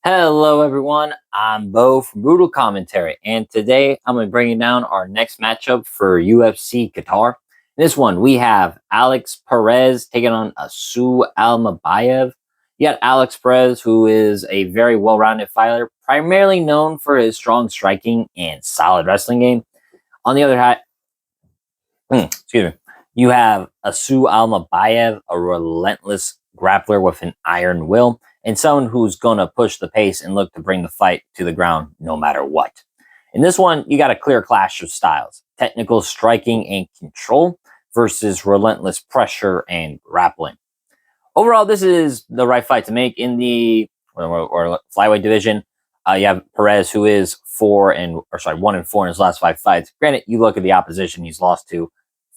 Hello, everyone. I'm Bo from Brutal Commentary, and today I'm going to bring you down our next matchup for UFC Qatar. In this one, we have Alex Perez taking on Asu Almabayev. You got Alex Perez, who is a very well-rounded fighter, primarily known for his strong striking and solid wrestling game. On the other hand, excuse me, you have Asu Almabayev, a relentless grappler with an iron will, and someone who's going to push the pace and look to bring the fight to the ground no matter what. In this one, you got a clear clash of styles: technical striking and control versus relentless pressure and grappling. Overall, this is the right fight to make in the or flyweight division. You have Perez, who is 1-4 in his last 5 fights. Granted, you look at the opposition; he's lost to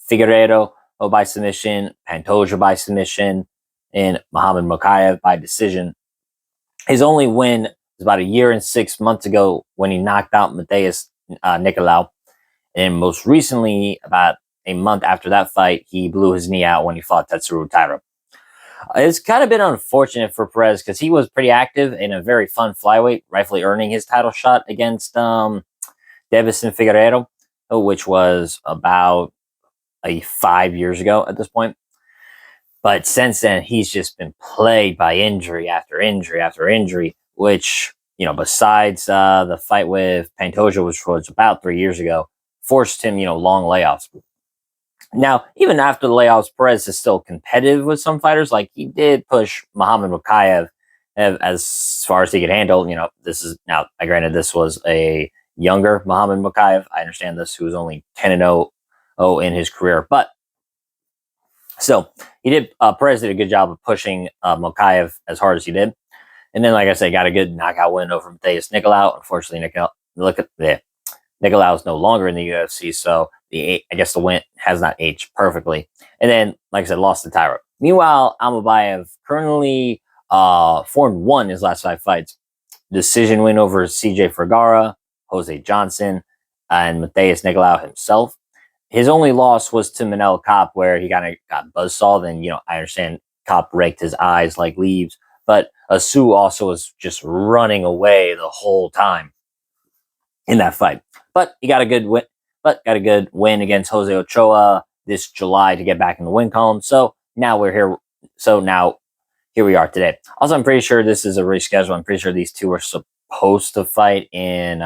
Figueiredo by submission, Pantoja by submission, and Muhammad Mokaev by decision. His only win was about a year and 6 months ago when he knocked out Mateus Nicolau. And most recently, about a month after that fight, he blew his knee out when he fought Tetsuro Taira. It's kind of been unfortunate for Perez because he was pretty active in a very fun flyweight, rightfully earning his title shot against Deiveson Figueiredo, which was about 5 years ago at this point. But since then, he's just been plagued by injury after injury after injury, which, besides the fight with Pantoja, which was about 3 years ago, forced him, long layoffs. Now, even after the layoffs, Perez is still competitive with some fighters. Like, he did push Muhammad Mokaev as far as he could handle. Granted, this was a younger Muhammad Mokaev. I understand this, who was only 10-0 in his career. But still, Perez did a good job of pushing Mokaev as hard as he did. And then, like I said, got a good knockout win over Mateus Nicolau. Unfortunately, Nicolau is no longer in the UFC, so I guess the win has not aged perfectly. And then, like I said, lost to Taira. Meanwhile, Almabayev currently 4-1 in his last 5 fights. Decision win over CJ Vergara, Jose Johnson, and Mateus Nicolau himself. His only loss was to Manel Kopp, where he kind of got buzzsawed. And, I understand Kopp raked his eyes like leaves, but Asu also was just running away the whole time in that fight. But he got a good win against Jose Ochoa this July to get back in the win column. So now we're here. So now here we are today. Also, I'm pretty sure this is a reschedule. I'm pretty sure these two were supposed to fight in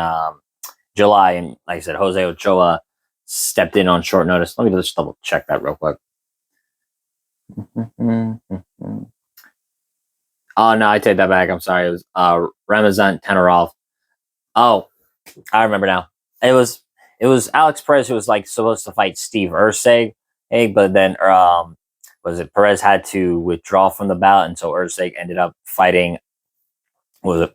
July. And like I said, Jose Ochoa stepped in on short notice. Let me just double check that real quick. Oh, no, I take that back. I'm sorry. It was Ramazan Tenarov. Oh, I remember now. It was Alex Perez who was supposed to fight Steve Erceg, but then Perez had to withdraw from the bout, and so Erceg ended up fighting Ode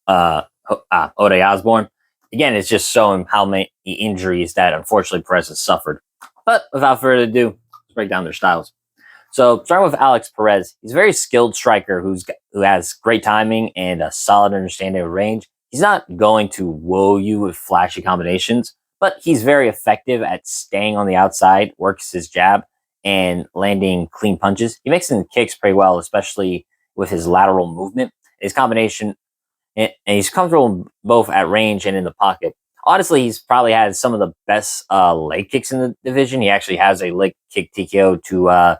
Osborne. Again, it's just showing how many injuries that unfortunately Perez has suffered. But without further ado, let's break down their styles. So starting with Alex Perez, he's a very skilled striker who has great timing and a solid understanding of range. He's not going to woo you with flashy combinations, but he's very effective at staying on the outside, works his jab, and landing clean punches. He makes some kicks pretty well, especially with his lateral movement. His combination, and he's comfortable both at range and in the pocket. Honestly, he's probably had some of the best leg kicks in the division. He actually has a leg kick TKO to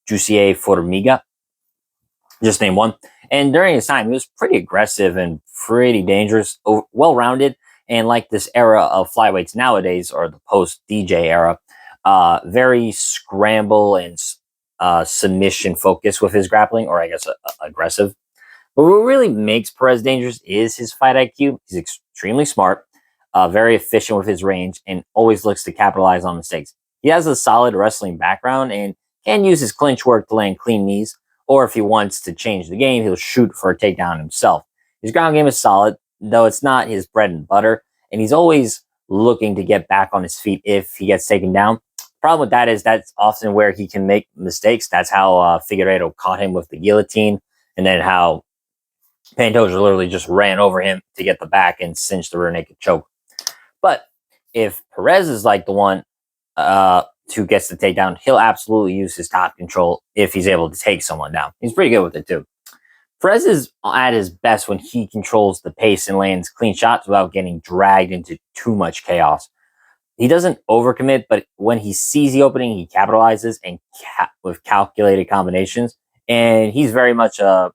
Jussier Formiga, just name one. And during his time, he was pretty aggressive and pretty dangerous, well-rounded. And like this era of flyweights nowadays, or the post-DJ era, very scramble and submission focused with his grappling, or I guess aggressive. But what really makes Perez dangerous is his fight IQ. He's extremely smart, very efficient with his range, and always looks to capitalize on mistakes. He has a solid wrestling background and can use his clinch work to land clean knees, or if he wants to change the game, he'll shoot for a takedown himself. His ground game is solid, though it's not his bread and butter, and he's always looking to get back on his feet if he gets taken down. Problem with that is that's often where he can make mistakes. That's how Figueiredo caught him with the guillotine, and then how Pantoja literally just ran over him to get the back and cinched the rear naked choke. But if Perez is like the one who gets the takedown, he'll absolutely use his top control if he's able to take someone down. He's pretty good with it too. Perez is at his best when he controls the pace and lands clean shots without getting dragged into too much chaos. He doesn't overcommit, but when he sees the opening, he capitalizes and with calculated combinations. And he's very much a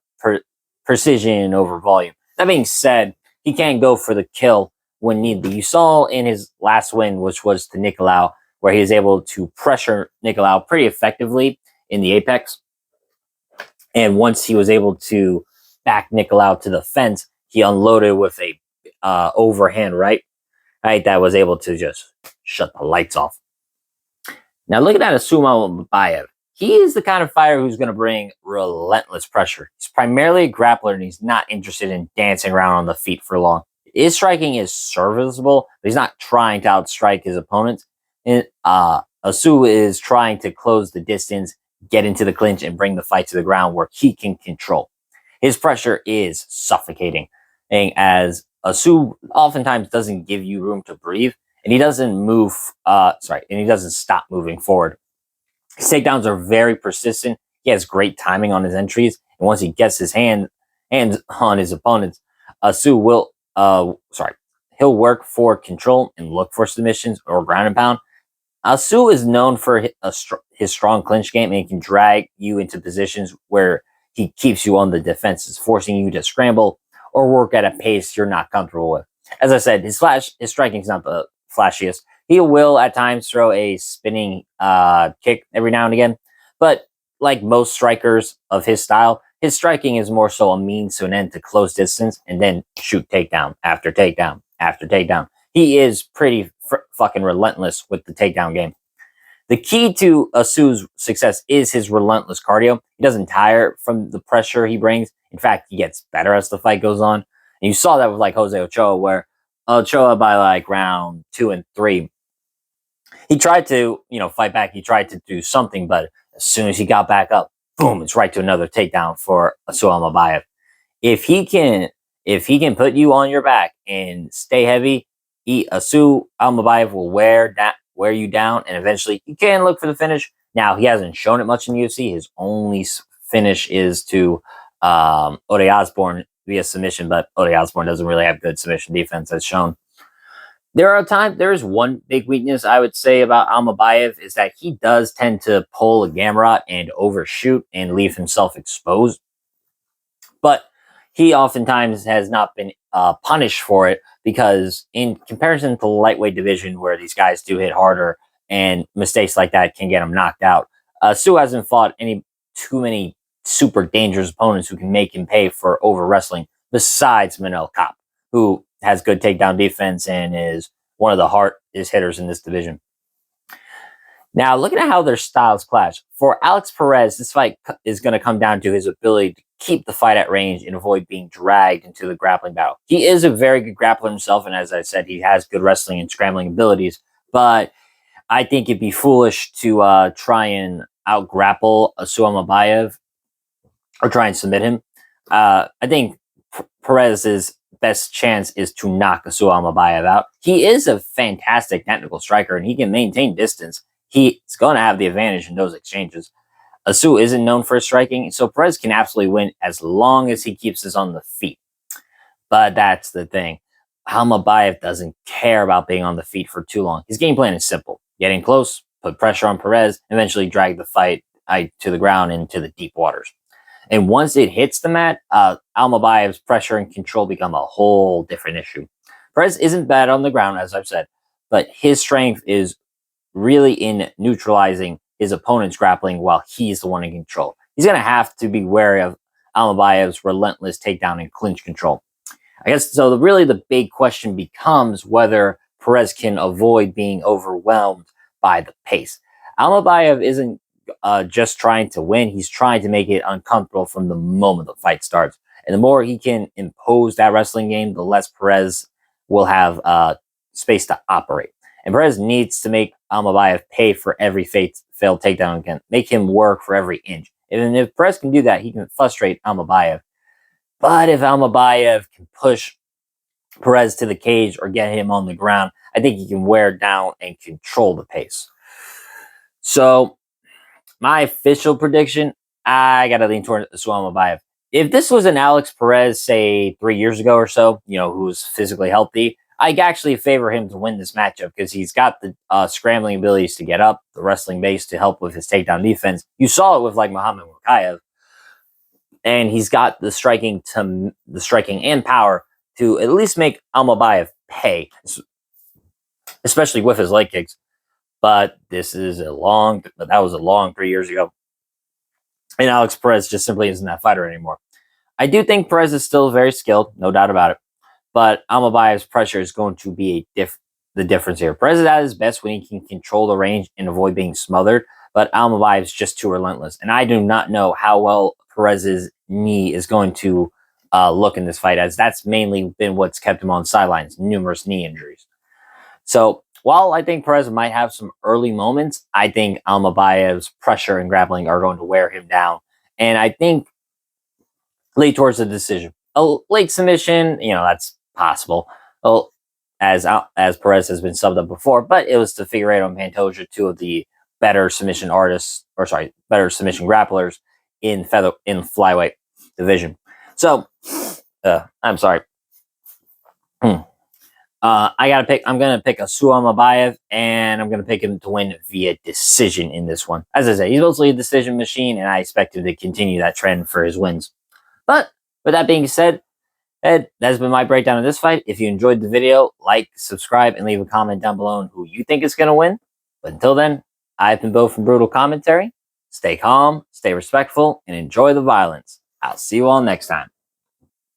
precision over volume. That being said, he can't go for the kill when need be. You saw in his last win, which was to Nicolau, where he was able to pressure Nicolau pretty effectively in the apex. And once he was able to back Nicolau to the fence, he unloaded with a overhand right that was able to just shut the lights off. Now, looking at Asu Almabayev, he is the kind of fighter who's going to bring relentless pressure. He's primarily a grappler, and he's not interested in dancing around on the feet for long. His striking is serviceable, but he's not trying to outstrike his opponents. And Asu is trying to close the distance, get into the clinch, and bring the fight to the ground where he can control. His pressure is suffocating, as Asu oftentimes doesn't give you room to breathe, and he doesn't move. And he doesn't stop moving forward. His takedowns are very persistent. He has great timing on his entries, and once he gets his hands on his opponents, Asu will he'll work for control and look for submissions or ground and pound. Asu is known for his strong clinch game, and he can drag you into positions where he keeps you on the defenses, forcing you to scramble or work at a pace you're not comfortable with. As I said, his striking is not the flashiest. He will at times throw a spinning kick every now and again, but like most strikers of his style, his striking is more so a means to an end to close distance and then shoot takedown after takedown after takedown. He is pretty fucking relentless with the takedown game. The key to Asu's success is his relentless cardio. He doesn't tire from the pressure he brings. In fact, he gets better as the fight goes on. And you saw that with like Jose Ochoa, where Ochoa by like round 2 and 3, he tried to, fight back. He tried to do something, but as soon as he got back up, boom, it's right to another takedown for Asu Almabayev. If he can put you on your back and stay heavy, Asu Almabayev will wear you down, and eventually you can look for the finish. Now, he hasn't shown it much in UFC. His only finish is to Ode Osborne via submission, but Ode Osborne doesn't really have good submission defense, as shown. There is one big weakness I would say about Almabayev is that he does tend to pull a Gamrot and overshoot and leave himself exposed. But he oftentimes has not been punished for it, because in comparison to the lightweight division, where these guys do hit harder and mistakes like that can get them knocked out, Sue hasn't fought too many super dangerous opponents who can make him pay for over wrestling, besides Manel Kape, who has good takedown defense and is one of the hardest hitters in this division. Now, looking at how their styles clash, for Alex Perez, this fight is going to come down to his ability to keep the fight at range and avoid being dragged into the grappling battle. He is a very good grappler himself, and as I said, he has good wrestling and scrambling abilities, but I think it'd be foolish to try and out-grapple Asu Almabayev or try and submit him. I think Perez's best chance is to knock Asu Almabayev out. He is a fantastic technical striker, and he can maintain distance. He's going to have the advantage in those exchanges. Asu isn't known for his striking, so Perez can absolutely win as long as he keeps us on the feet. But that's the thing. Almabayev doesn't care about being on the feet for too long. His game plan is simple. Get in close, put pressure on Perez, eventually drag the fight to the ground into the deep waters. And once it hits the mat, Almabayev's pressure and control become a whole different issue. Perez isn't bad on the ground, as I've said, but his strength is really in neutralizing his opponent's grappling while he's the one in control. He's going to have to be wary of Almabayev's relentless takedown and clinch control. I guess so. Really, the big question becomes whether Perez can avoid being overwhelmed by the pace. Almabayev isn't just trying to win. He's trying to make it uncomfortable from the moment the fight starts. And the more he can impose that wrestling game, the less Perez will have space to operate. And Perez needs to make Almabayev pay for every failed takedown again, make him work for every inch. And if Perez can do that, he can frustrate Almabayev. But if Almabayev can push Perez to the cage or get him on the ground, I think he can wear down and control the pace. So, my official prediction, I got to lean toward Asu Almabayev. if this was an Alex Perez, say 3 years ago or so, who was physically healthy, I actually favor him to win this matchup because he's got the scrambling abilities to get up, the wrestling base to help with his takedown defense. You saw it with like Muhammad Mukayev, and he's got the striking and power to at least make Almabayev pay, especially with his leg kicks. But that was a long 3 years ago, and Alex Perez just simply isn't that fighter anymore. I do think Perez is still very skilled, no doubt about it. But Almabayev's pressure is going to be the difference here. Perez is at his best when he can control the range and avoid being smothered, but Almabayev's just too relentless. And I do not know how well Perez's knee is going to look in this fight, as that's mainly been what's kept him on sidelines, numerous knee injuries. So while I think Perez might have some early moments, I think Almabayev's pressure and grappling are going to wear him down. And I think lead towards a decision. A late submission, that's possible. Well, as Perez has been subbed up before, but it was to Figueiredo and Pantoja, two of the better submission better submission grapplers in flyweight division. So, I'm sorry. I gotta pick. I'm gonna pick Asu Almabayev, and I'm gonna pick him to win via decision in this one. As I say, he's mostly a decision machine, and I expect him to continue that trend for his wins. But with that being said, Ed, that's been my breakdown of this fight. If you enjoyed the video, like, subscribe, and leave a comment down below on who you think is gonna win. But until then, I've been Bo from Brutal Commentary. Stay calm, stay respectful, and enjoy the violence. I'll see you all next time.